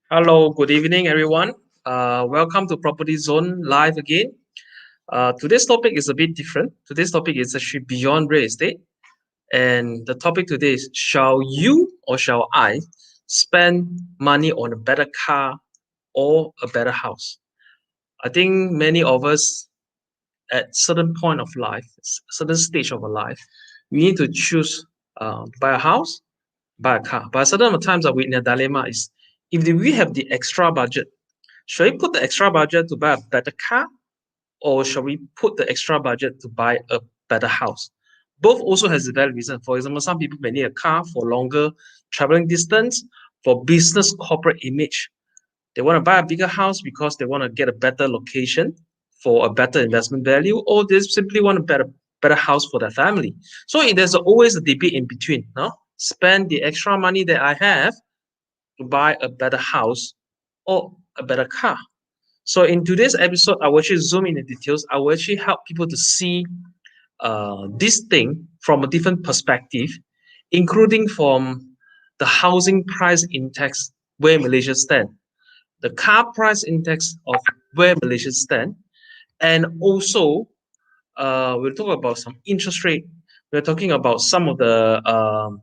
Hello, good evening, everyone. Welcome to Property Zone Live again. Today's topic is a bit different. Today's topic is actually beyond real estate. And the topic today is, shall you or shall I spend money on a better car or a better house? I think many of us at certain point of life, certain stage of our life, we need to choose to buy a house, buy a car. But at certain times that we're in a dilemma is, if we have the extra budget, should we put the extra budget to buy a better car, or shall we put the extra budget to buy a better house? Both also has a valid reason. For example, some people may need a car for longer traveling distance, for business corporate image. They want to buy a bigger house because they want to get a better location for a better investment value, or they simply want a better house for their family. So there's always a debate in between. No, spend the extra money that I have to buy a better house or a better car. So in today's episode, I will actually zoom in the details. I will actually help people to see this thing from a different perspective, including from the housing price index where Malaysia stand, the car price index of where Malaysia stand, and also we'll talk about some interest rate. We're talking about some of the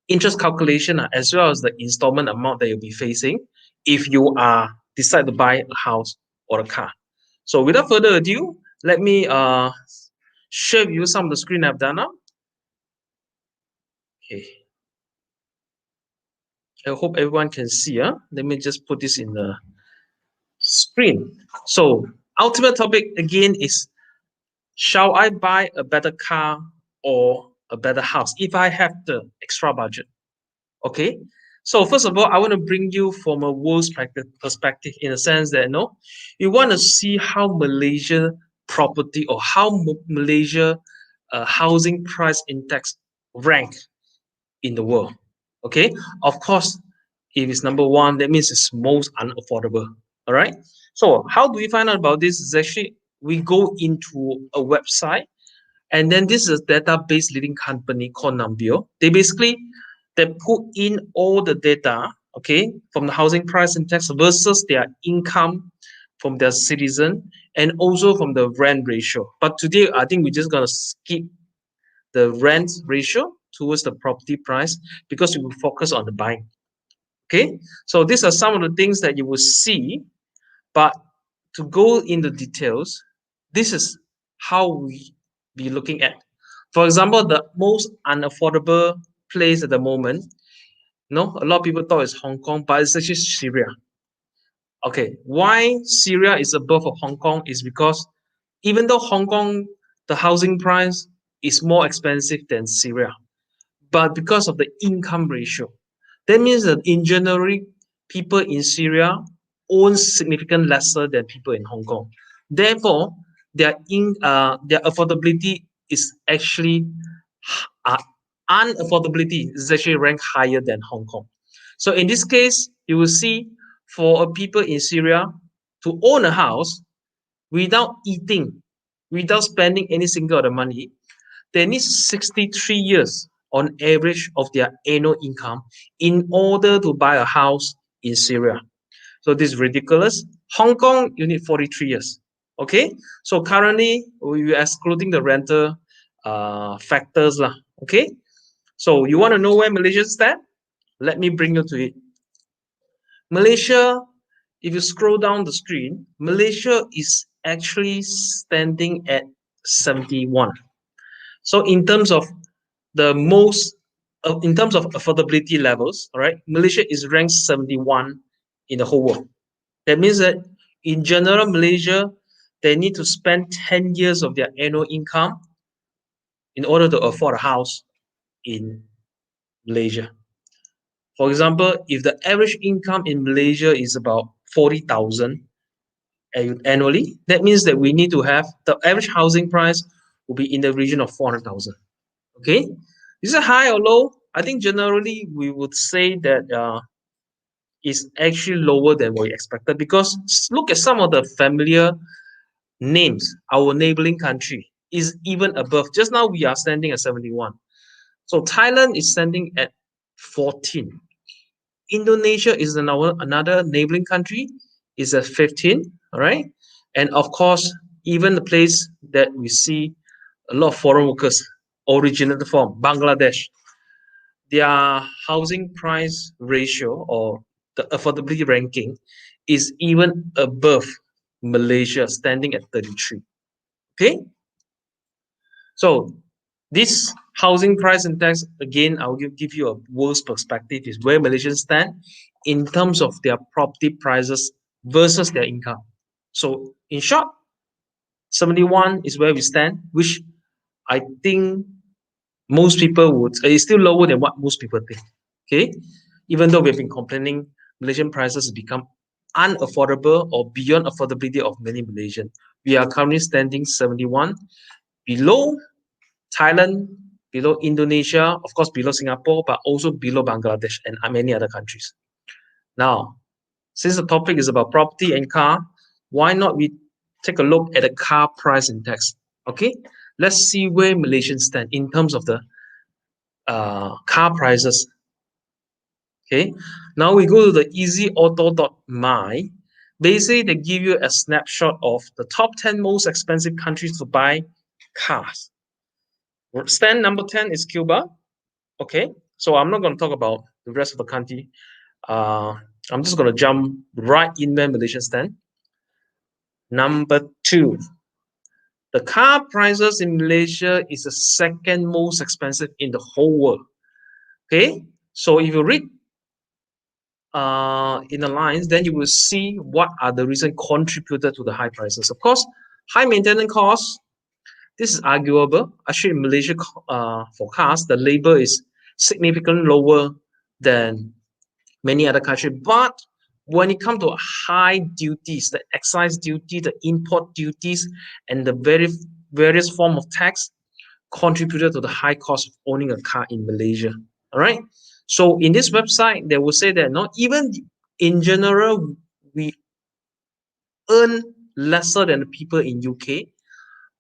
interest calculation as well as the installment amount that you'll be facing if you are decide to buy a house or a car. So without further ado, let me share with you some of the screen I've done now. Okay. I hope everyone can see. Let me just put this in the screen. So ultimate topic again is, shall I buy a better car or a better house if I have the extra budget? Okay. So first of all, I want to bring you from a world's perspective, in a sense that you want to see how Malaysia property or how Malaysia housing price index rank in the world. Okay. Of course, if it's number one, that means it's most unaffordable. All right. So how do we find out about this? Is actually we go into a website, and then this is a database leading company called Numbeo. They put in all the data, okay, from the housing price index versus their income from their citizen, and also from the rent ratio. But today, I think we're just gonna skip the rent ratio towards the property price because we will focus on the buying. Okay, so these are some of the things that you will see, but to go into details, this is how we be looking at. For example, the most unaffordable place at the moment, a lot of people thought it's Hong Kong, but it's actually Syria. Okay, why Syria is above of Hong Kong is because even though Hong Kong, the housing price is more expensive than Syria, but because of the income ratio, that means that in general, people in Syria own significantly lesser than people in Hong Kong. Therefore, their affordability is actually uh, unaffordability is actually ranked higher than Hong Kong. So in this case, you will see for people in Syria to own a house without eating, without spending any single of the money, they need 63 years on average of their annual income in order to buy a house in Syria. So this is ridiculous. Hong Kong, you need 43 years. Okay, so currently we are excluding the rental factors lah. Okay, so you want to know where Malaysia stand? Let me bring you to it. Malaysia, if you scroll down the screen, Malaysia is actually standing at 71. So in terms of in terms of affordability levels, all right, Malaysia is ranked 71 in the whole world. That means that in general, Malaysia, they need to spend 10 years of their annual income in order to afford a house in Malaysia. For example, if the average income in Malaysia is about 40,000 annually, that means that we need to have the average housing price will be in the region of 400,000. Okay, is it high or low? I think generally we would say that is actually lower than what we expected, because look at some of the familiar names. Our neighboring country is even above. Just now we are standing at 71. So Thailand is standing at 14. Indonesia is another neighboring country, is at 15. All right. And of course, even the place that we see a lot of foreign workers originated from, Bangladesh, their housing price ratio or the affordability ranking is even above Malaysia, standing at 33. Okay. So this housing price index, again, I'll give you a world's perspective, is where Malaysians stand in terms of their property prices versus their income. So in short, 71 is where we stand, which I think most people would, is still lower than what most people think. Okay. Even though we've been complaining, Malaysian prices have become unaffordable or beyond affordability of many Malaysians. We are currently standing 71, below Thailand, below Indonesia, of course, below Singapore, but also below Bangladesh and many other countries. Now, since the topic is about property and car, why not we take a look at the car price index? Okay, let's see where Malaysians stand in terms of the car prices. Okay, now we go to the easyauto.my. Basically, they give you a snapshot of the top 10 most expensive countries to buy cars. Stand number 10 is Cuba. Okay, so I'm not going to talk about the rest of the country. I'm just going to jump right in where Malaysia stand. Number 2, the car prices in Malaysia is the second most expensive in the whole world. Okay, so if you read in the lines, then you will see what are the reasons contributed to the high prices. Of course, high maintenance costs. This is arguable. Actually, in Malaysia, for cars, the labor is significantly lower than many other countries. But when it comes to high duties, the excise duty, the import duties, and the various form of tax contributed to the high cost of owning a car in Malaysia. All right. So in this website, they will say that not even in general, we earn lesser than the people in UK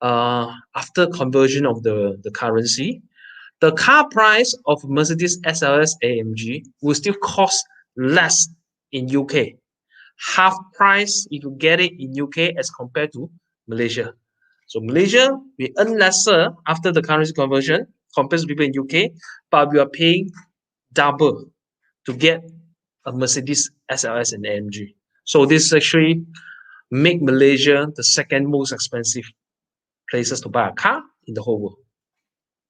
after conversion of the currency. The car price of Mercedes SLS AMG will still cost less in UK. Half price if you get it in UK as compared to Malaysia. So Malaysia, we earn lesser after the currency conversion compared to people in UK, but we are paying double to get a Mercedes SLS and AMG. So this actually make Malaysia the second most expensive places to buy a car in the whole world.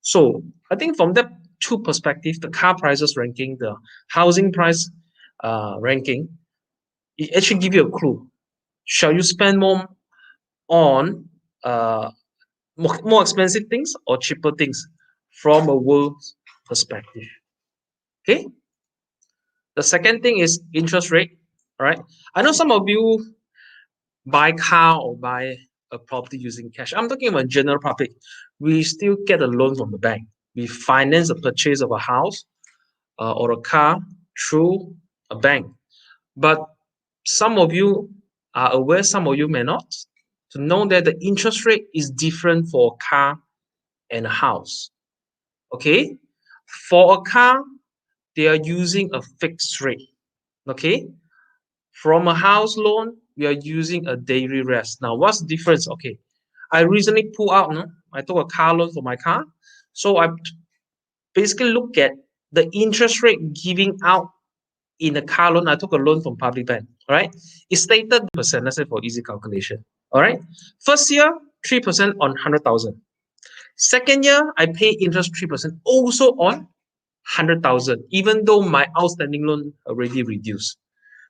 So I think from that two perspectives, the car prices ranking, the housing price ranking, it actually give you a clue. Shall you spend more on more expensive things or cheaper things from a world perspective? Okay. The second thing is interest rate. All right. I know some of you buy car or buy a property using cash. I'm talking about general public. We still get a loan from the bank. We finance the purchase of a house or a car through a bank. But some of you are aware, some of you may not, to know that the interest rate is different for a car and a house. Okay? For a car, they are using a fixed rate. Okay? From a house loan, we are using a daily rest. Now, what's the difference? Okay, I recently pulled out, I took a car loan for my car. So I basically look at the interest rate giving out in a car loan. I took a loan from public bank, all right? It's stated percent, let's say for easy calculation, all right? First year, 3% on 100,000. Second year, I pay interest 3% also on 100,000, even though my outstanding loan already reduced.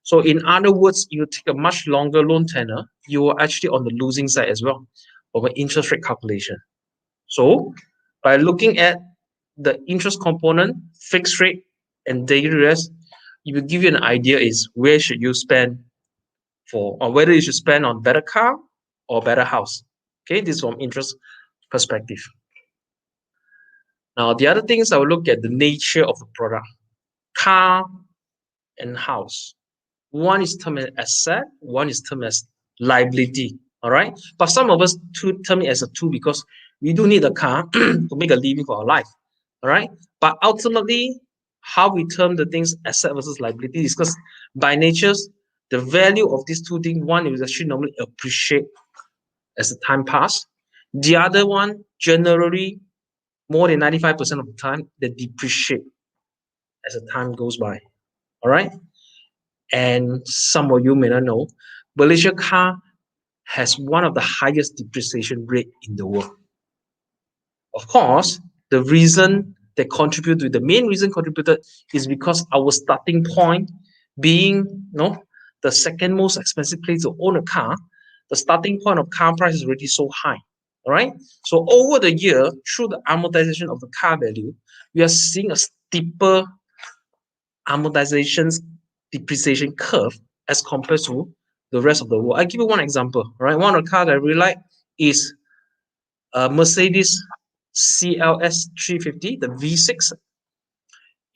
So in other words, you take a much longer loan tenor, you are actually on the losing side as well of an interest rate calculation. So by looking at the interest component, fixed rate, and daily rest, it will give you an idea is where should you spend for, or whether you should spend on better car or better house. Okay, this is from interest perspective. Now, the other things I will look at the nature of the product, car and house. One is termed as asset, one is termed as liability. All right. But some of us term it as a tool because we do need a car to make a living for our life. All right. But ultimately, how we term the things asset versus liability is because by nature, the value of these two things, one is actually normally appreciate as the time pass. The other one, generally, more than 95% of the time, they depreciate as the time goes by. All right. And some of you may not know, Malaysia car has one of the highest depreciation rate in the world. Of course, the reason they contribute to the main reason contributed is because our starting point being the second most expensive place to own a car, the starting point of car price is already so high. All right. So over the year, through the amortization of the car value, we are seeing a steeper amortization depreciation curve as compared to the rest of the world. I'll give you one example. Right. One of the cars that I really like is Mercedes CLS 350, the V6.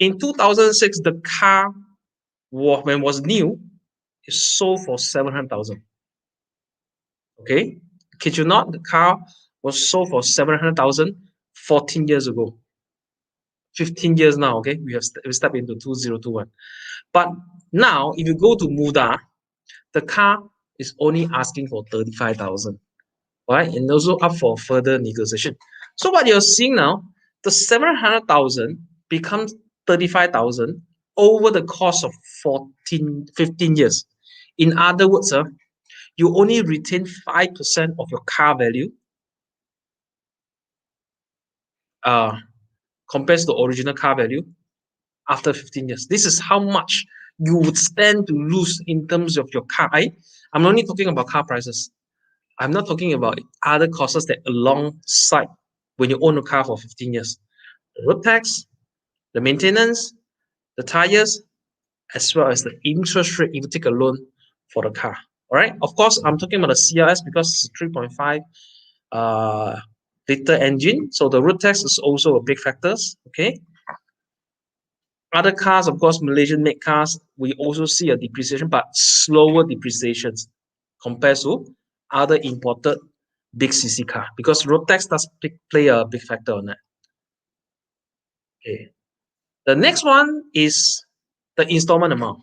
In 2006, the car, when it was new, it sold for 700,000. Okay, kid you not, the car was sold for 700,000 14 years ago. 15 years now. Okay, we stepped into 2021. But now, if you go to Muda, the car is only asking for 35,000. Right, and also up for further negotiation. So what you're seeing now, the 700,000 becomes 35,000 over the course of 15 years. In other words, you only retain 5% of your car value compared to the original car value after 15 years. This is how much you would stand to lose in terms of your car. I'm only talking about car prices. I'm not talking about other costs that alongside when you own a car for 15 years. The road tax, the maintenance, the tires, as well as the interest rate if you take a loan for the car. All right. Of course, I'm talking about the CLS because it's 3.5 liter engine. So the road tax is also a big factor. Okay. Other cars, of course, Malaysian made cars, we also see a depreciation, but slower depreciations compared to other imported big CC car because road tax does play a big factor on that. Okay. The next one is the installment amount.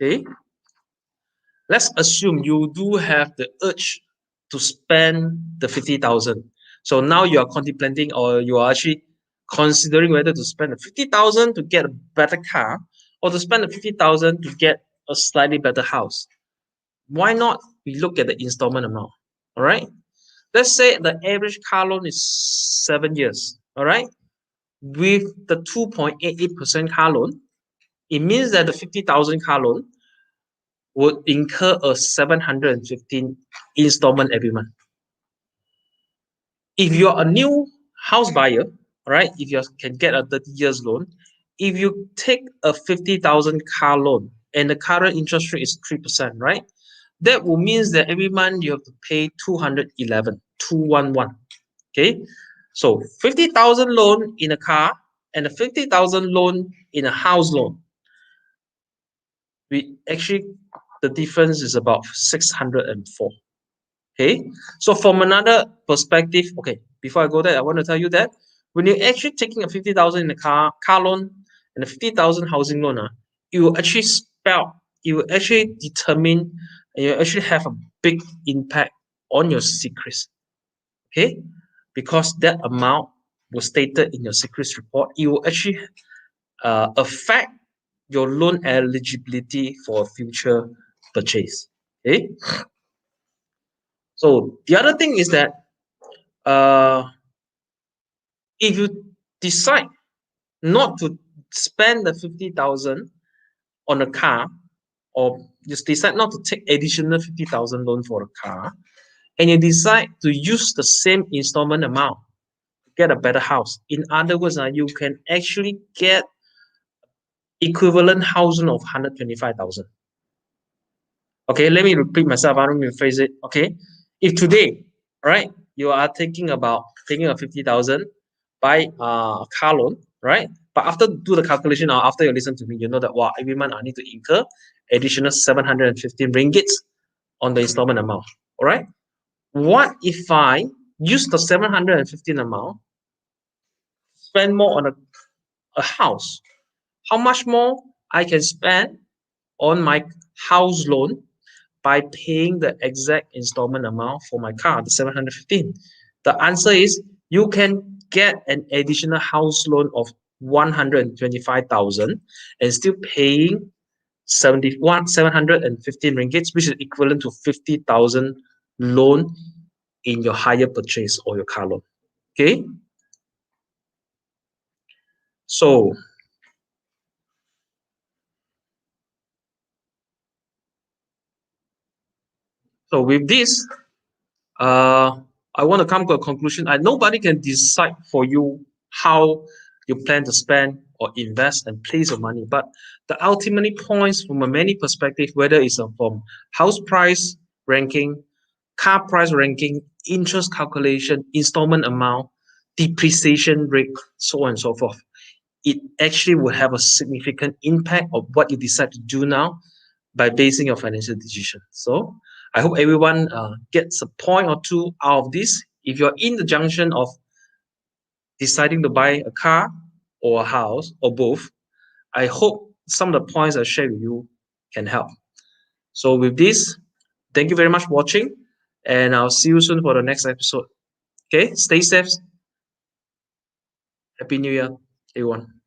Okay. Let's assume you do have the urge to spend the 50,000. So now you are contemplating or you are actually considering whether to spend the 50,000 to get a better car or to spend the 50,000 to get a slightly better house. Why not we look at the installment amount? All right. Let's say the average car loan is 7 years. All right. With the 2.88% car loan, it means that the 50,000 car loan would incur a 715 installment every month. If you're a new house buyer, right? If you can get a 30 years loan, if you take a 50,000 car loan and the current interest rate is 3%, right? That will mean that every month you have to pay 211. Okay, so 50,000 loan in a car and a 50,000 loan in a house loan. The difference is about 604. Okay, so from another perspective, okay, before I go there, I want to tell you that when you're actually taking a 50,000 in a car loan and a 50,000 housing loan, it will actually determine, and you actually have a big impact on your secrets. Okay, because that amount was stated in your secrets report, it will actually affect your loan eligibility for future purchase. Okay. So the other thing is that if you decide not to spend the 50,000 on a car, or you decide not to take additional 50,000 loan for a car, and you decide to use the same installment amount to get a better house. In other words, you can actually get equivalent housing of 125,000. Okay, let me repeat myself. I don't rephrase it. Okay, if today, right, you are taking a 50,000, buy a car loan, right? But after do the calculation or after you listen to me, you know that wow, every month I need to incur additional 715 ringgits on the installment amount. All right. What if I use the 715 amount, spend more on a house, how much more I can spend on my house loan by paying the exact installment amount for my car, the 715. The answer is you can get an additional house loan of 125,000 and still paying 715 ringgits, which is equivalent to 50,000 loan in your hire purchase or your car loan. Okay. So with this, I want to come to a conclusion. Nobody can decide for you how you plan to spend or invest and place your money. But the ultimately points from a many perspective, whether it's from house price ranking, car price ranking, interest calculation, installment amount, depreciation rate, so on and so forth, it actually will have a significant impact of what you decide to do now by basing your financial decision. So I hope everyone gets a point or two out of this. If you're in the junction of deciding to buy a car or a house or both, I hope some of the points I share with you can help. So with this, thank you very much for watching, and I'll see you soon for the next episode. Okay, stay safe. Happy New Year, everyone.